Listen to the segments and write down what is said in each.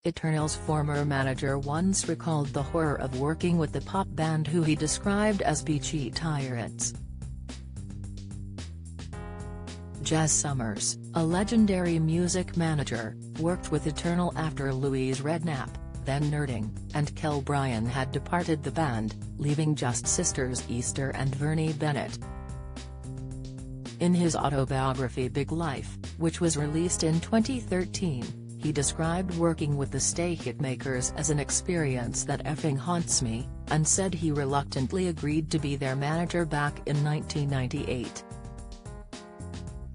Eternal's former manager once recalled the horror of working with the pop band who he described as bchy tyrants. Jazz Summers, a legendary music manager, worked with Eternal after Louise Redknapp, then Nerding, and Kel Bryan had departed the band, leaving just sisters Easter and Vernie Bennett. In his autobiography Big Life, which was released in 2013, he described working with the Stay Hitmakers as an experience that effing haunts me, and said he reluctantly agreed to be their manager back in 1998.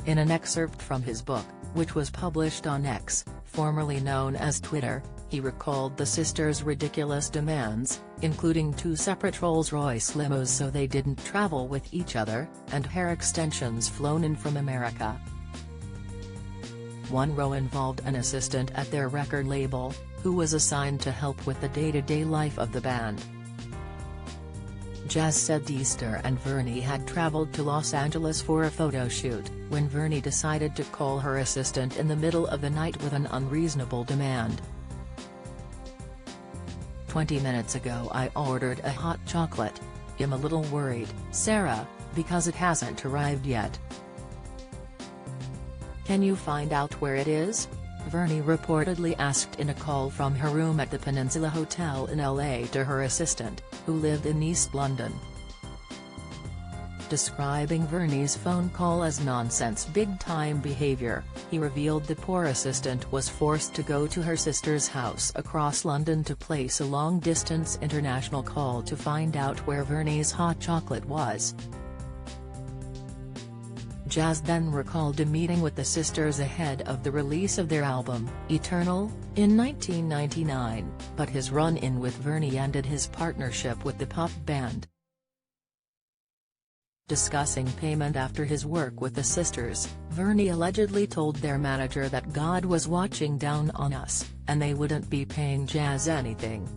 In an excerpt from his book, which was published on X, formerly known as Twitter, he recalled the sisters' ridiculous demands, including 2 separate Rolls-Royce limos so they didn't travel with each other, and hair extensions flown in from America. One row involved an assistant at their record label, who was assigned to help with the day-to-day life of the band. Jazz said Easter and Vernie had traveled to Los Angeles for a photo shoot, when Vernie decided to call her assistant in the middle of the night with an unreasonable demand. "20 minutes ago I ordered a hot chocolate. I'm a little worried, Sarah, because it hasn't arrived yet. Can you find out where it is?" Vernie reportedly asked in a call from her room at the Peninsula Hotel in LA to her assistant, who lived in East London. Describing Vernie's phone call as nonsense big-time behavior, he revealed the poor assistant was forced to go to her sister's house across London to place a long-distance international call to find out where Vernie's hot chocolate was. Jazz then recalled a meeting with the sisters ahead of the release of their album, Eternal, in 1999, but his run-in with Vernie ended his partnership with the pop band. Discussing payment after his work with the sisters, Vernie allegedly told their manager that God was watching down on us, and they wouldn't be paying Jazz anything.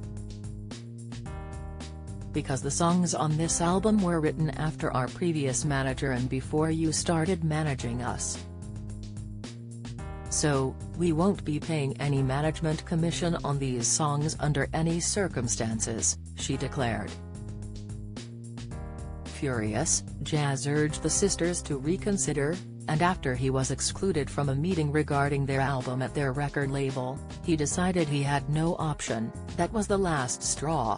"Because the songs on this album were written after our previous manager and before you started managing us. So, we won't be paying any management commission on these songs under any circumstances," she declared. Furious, Jazz urged the sisters to reconsider, and after he was excluded from a meeting regarding their album at their record label, he decided he had no option. "That was the last straw.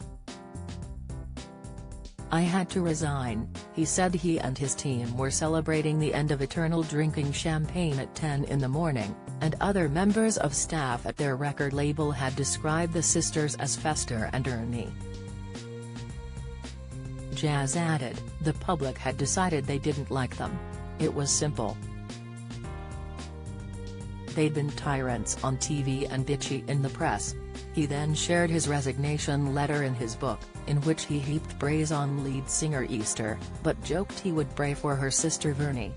I had to resign," he said. He and his team were celebrating the end of Eternal drinking champagne at 10 in the morning, and other members of staff at their record label had described the sisters as Fester and Ernie. Jazz added, "The public had decided they didn't like them. It was simple. They'd been tyrants on TV and bitchy in the press." He then shared his resignation letter in his book, in which he heaped praise on lead singer Easter, but joked he would pray for her sister Vernie.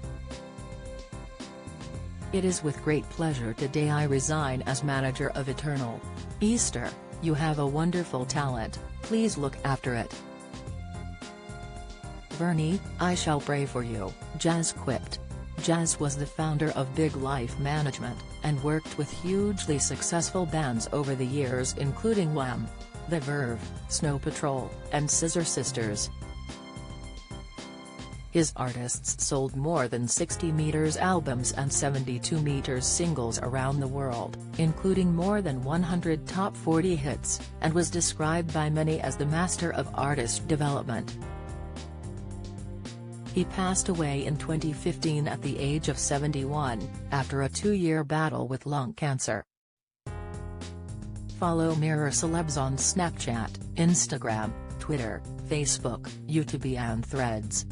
"It is with great pleasure today I resign as manager of Eternal. Easter, you have a wonderful talent, please look after it. Vernie, I shall pray for you," Jazz quipped. Jazz was the founder of Big Life Management, and worked with hugely successful bands over the years including Wham!, The Verve, Snow Patrol, and Scissor Sisters. His artists sold more than 60 meters albums and 72 meters singles around the world, including more than 100 top 40 hits, and was described by many as the master of artist development. He passed away in 2015 at the age of 71, after a 2-year battle with lung cancer. Follow Mirror Celebs on Snapchat, Instagram, Twitter, Facebook, YouTube and Threads.